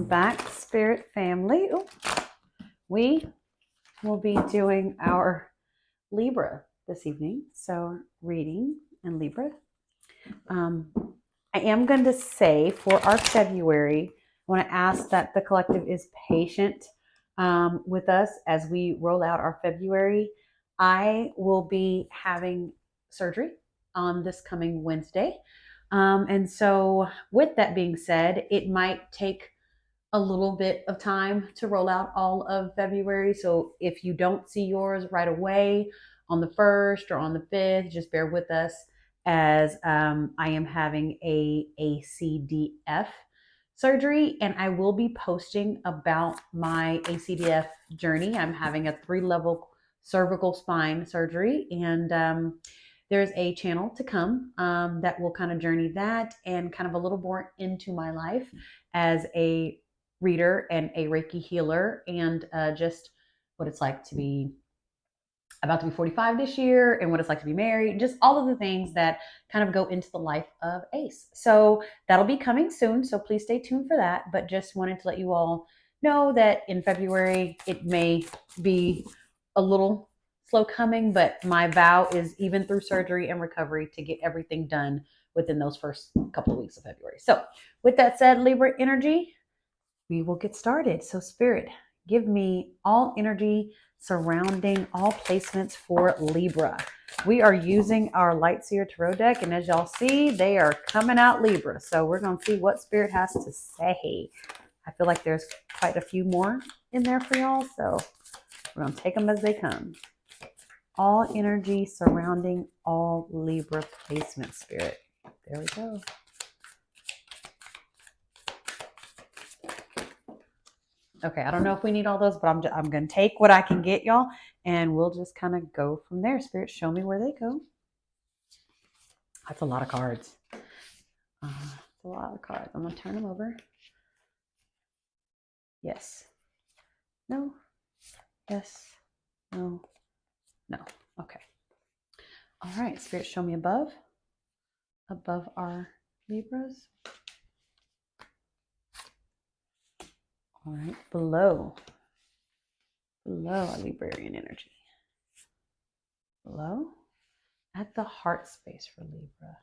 Welcome back, Spirit Family. Ooh, we will be doing our Libra this evening. So, reading in Libra. I am going to say for our February, I want to ask that the collective is patient with us as we roll out our February. I will be having surgery on this coming Wednesday. And so, with that being said, it might take a little bit of time to roll out all of February. So if you don't see yours right away on the 1st or on the 5th, just bear with us as I am having a ACDF surgery, and I will be posting about my ACDF journey. I'm having a 3-level cervical spine surgery, and there's a channel to come that will kind of journey that and kind of a little more into my life as a reader and a Reiki healer, and just what it's like to be about to be 45 this year and what it's like to be married, just all of the things that kind of go into the life of Ace. So that'll be coming soon. So please stay tuned for that. But just wanted to let you all know that in February, it may be a little slow coming, but my vow is even through surgery and recovery to get everything done within those first couple of weeks of February. So with that said, Libra energy, we will get started. So Spirit, give me all energy surrounding all placements for Libra. We are using our Lightseer Tarot deck, and as y'all see, they are coming out Libra. So we're going to see what Spirit has to say. I feel like there's quite a few more in there for y'all, so we're going to take them as they come. All energy surrounding all Libra placements, Spirit. There we go. Okay, I don't know if we need all those, but I'm going to take what I can get, y'all, and we'll just kind of go from there. Spirit, show me where they go. That's a lot of cards. That's a lot of cards. I'm going to turn them over. Yes. No. Yes. No. No. Okay. All right, Spirit, show me above. Above our Libras. All right, below our Librarian energy. Below, at the heart space for Libra.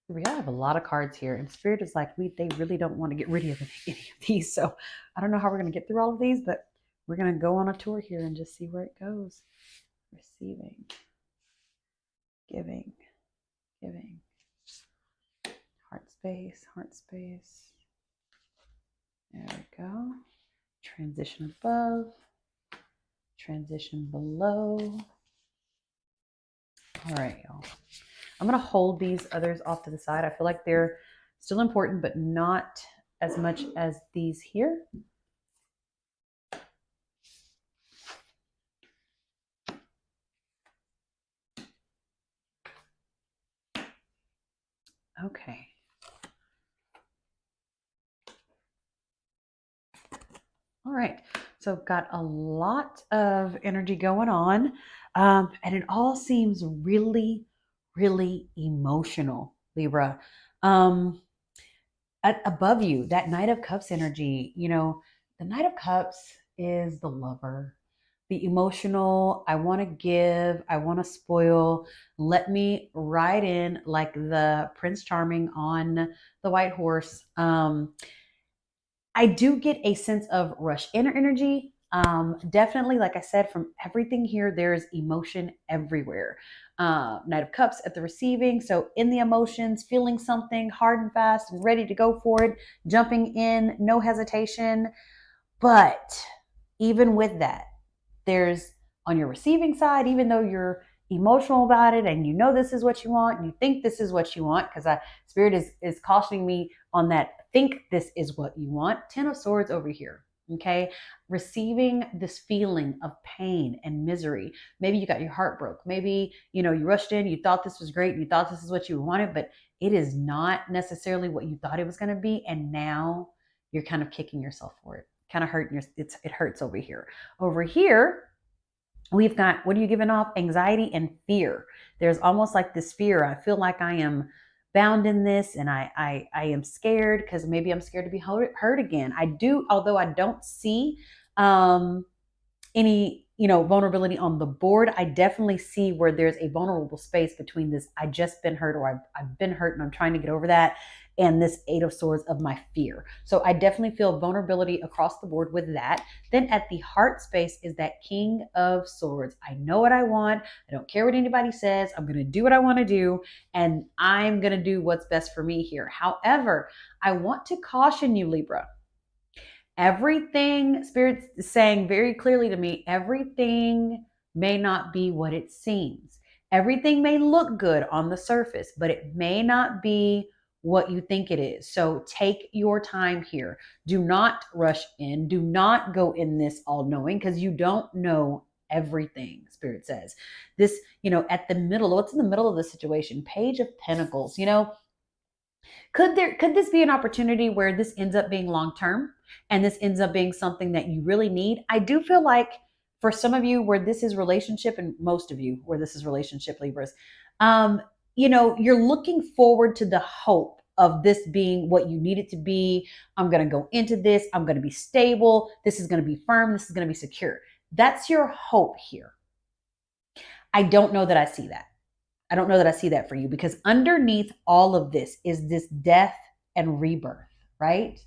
We have a lot of cards here, and Spirit is like, they really don't want to get rid of any of these. So I don't know how we're going to get through all of these, but we're going to go on a tour here and just see where it goes. Receiving, giving, heart space. There we go. Transition above, transition below. All right, y'all. I'm going to hold these others off to the side. I feel like they're still important, but not as much as these here. Okay. All right. So got a lot of energy going on, and it all seems really, really emotional, Libra. Above you, that Knight of Cups energy, the Knight of Cups is the lover, the emotional. I want to give, I want to spoil. Let me ride in like the Prince Charming on the white horse. I do get a sense of rush inner energy. Definitely, like I said, from everything here, there's emotion everywhere. Knight of Cups at the receiving. So in the emotions, feeling something hard and fast and ready to go for it, jumping in, no hesitation. But even with that, there's on your receiving side, even though you're emotional about it and you know this is what you want and you think this is what you want, because Spirit is cautioning me on that, think this is what you want. 10 of Swords over here. Okay, receiving this feeling of pain and misery. Maybe you got your heart broke. Maybe you rushed in, you thought this was great, you thought this is what you wanted, but it is not necessarily what you thought it was going to be, and now you're kind of kicking yourself for it, kind of hurting it hurts over here. Over here, we've got, what are you giving off? Anxiety and fear. There's almost like this fear. I feel like I am bound in this, and I am scared because maybe I'm scared to be hurt again. I do, although I don't see any vulnerability on the board, I definitely see where there's a vulnerable space between this I just been hurt, or I've been hurt and I'm trying to get over that, and this Eight of Swords of my fear. So I definitely feel vulnerability across the board with that. Then at the heart space is that King of Swords. I know what I want. I don't care what anybody says. I'm going to do what I want to do, and I'm going to do what's best for me here. However, I want to caution you, Libra. Everything, Spirit's saying very clearly to me, everything may not be what it seems. Everything may look good on the surface, but it may not be what you think it is. So take your time here. Do not rush in. Do not go in this all knowing, because you don't know everything, Spirit says. This, at the middle, what's in the middle of the situation? Page of Pentacles, could this be an opportunity where this ends up being long term, and this ends up being something that you really need? I do feel like for some of you where this is relationship, and most of you where this is relationship, Libras, you're looking forward to the hope of this being what you need it to be. I'm going to go into this. I'm going to be stable. This is going to be firm. This is going to be secure. That's your hope here. I don't know that I see that. I don't know that I see that for you, because underneath all of this is this death and rebirth, right?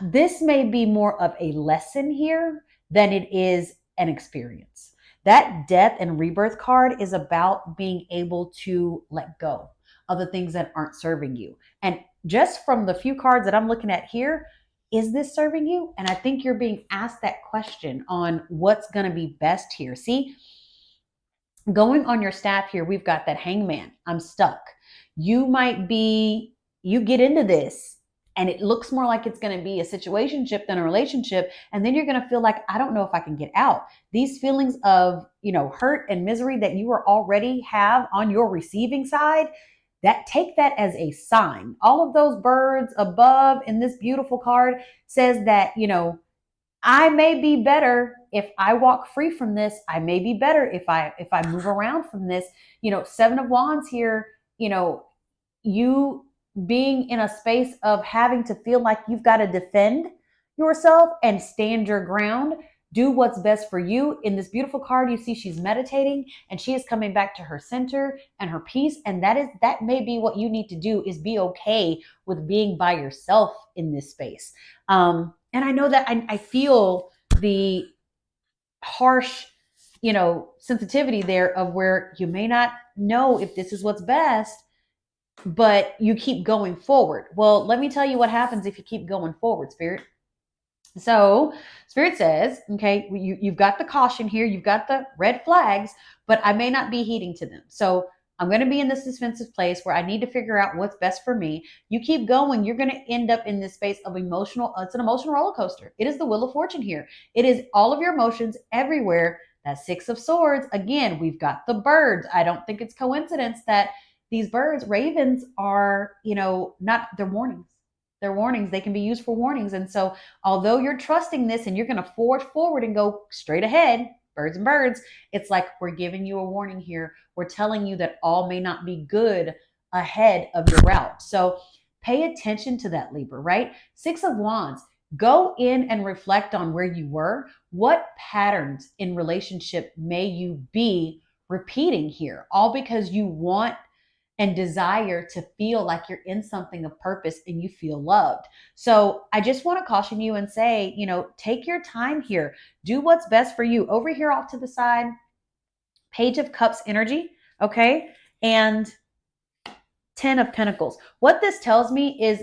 This may be more of a lesson here than it is an experience. That death and rebirth card is about being able to let go of the things that aren't serving you. And just from the few cards that I'm looking at here, is this serving you? And I think you're being asked that question on what's going to be best here. See, going on your staff here, we've got that Hangman. I'm stuck. You get into this and it looks more like it's going to be a situationship than a relationship. And then you're going to feel like, I don't know if I can get out. These feelings of, hurt and misery that you already have on your receiving side, take that as a sign. All of those birds above in this beautiful card says that, I may be better if I walk free from this. I may be better if I move around from this. Seven of Wands here, you being in a space of having to feel like you've got to defend yourself and stand your ground, do what's best for you. In this beautiful card, you see she's meditating and she is coming back to her center and her peace. And that may be what you need to do, is be okay with being by yourself in this space. And I know that I feel the harsh, sensitivity there of where you may not know if this is what's best, but you keep going forward. Well, let me tell you what happens if you keep going forward, Spirit. So Spirit says, okay, you've got the caution here, you've got the red flags, but I may not be heeding to them. So I'm going to be in this defensive place where I need to figure out what's best for me. You keep going, you're going to end up in this space of it's an emotional roller coaster. It is the Wheel of Fortune here. It is all of your emotions everywhere. That Six of Swords, again, we've got the birds. I don't think it's coincidence that these birds, ravens, are, they're warnings. They're warnings. They can be used for warnings. And so although you're trusting this and you're going to forge forward and go straight ahead, birds and birds, it's like we're giving you a warning here. We're telling you that all may not be good ahead of your route. So pay attention to that, Libra, right? Six of Wands. Go in and reflect on where you were. What patterns in relationship may you be repeating here? All because you want and desire to feel like you're in something of purpose and you feel loved. So I just want to caution you and say, take your time here. Do what's best for you. Over here off to the side, Page of Cups energy, okay? And 10 of Pentacles. What this tells me is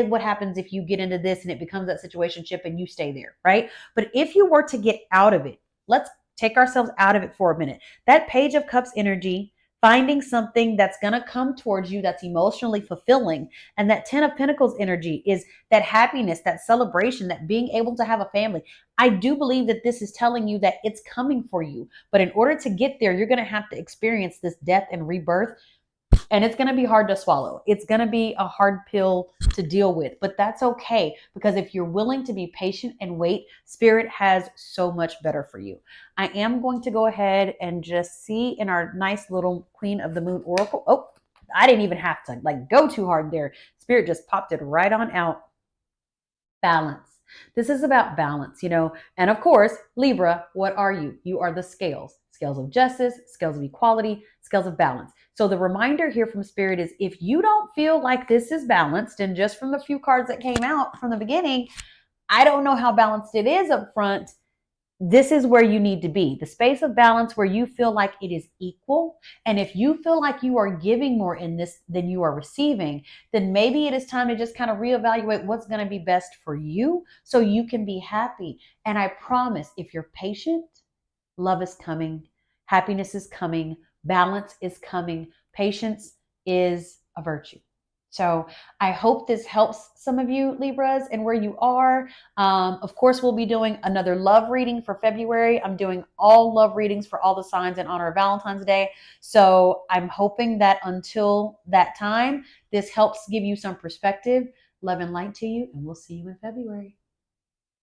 what happens if you get into this and it becomes that situationship and you stay there, right? But if you were to get out of it, let's take ourselves out of it for a minute. That Page of Cups energy, finding something that's going to come towards you that's emotionally fulfilling. And that 10 of Pentacles energy is that happiness, that celebration, that being able to have a family. I do believe that this is telling you that it's coming for you. But in order to get there, you're going to have to experience this death and rebirth. And it's going to be hard to swallow. It's going to be a hard pill to deal with, but that's okay, because if you're willing to be patient and wait, Spirit has so much better for you. I am going to go ahead and just see in our nice little Queen of the Moon Oracle. Oh, I didn't even have to like go too hard there. Spirit just popped it right on out. Balance. This is about balance, you know. And of course, Libra, what are you? You are the scales, scales of justice, scales of equality, scales of balance. So the reminder here from Spirit is if you don't feel like this is balanced, and just from the few cards that came out from the beginning, I don't know how balanced it is up front. This is where you need to be, the space of balance where you feel like it is equal. And if you feel like you are giving more in this than you are receiving, then maybe it is time to just kind of reevaluate what's going to be best for you so you can be happy. And I promise, if you're patient, love is coming, happiness is coming, balance is coming, patience is a virtue. So I hope this helps some of you Libras and where you are. Of course, we'll be doing another love reading for February. I'm doing all love readings for all the signs in honor of Valentine's Day. So I'm hoping that until that time, this helps give you some perspective. Love and light to you, and we'll see you in February.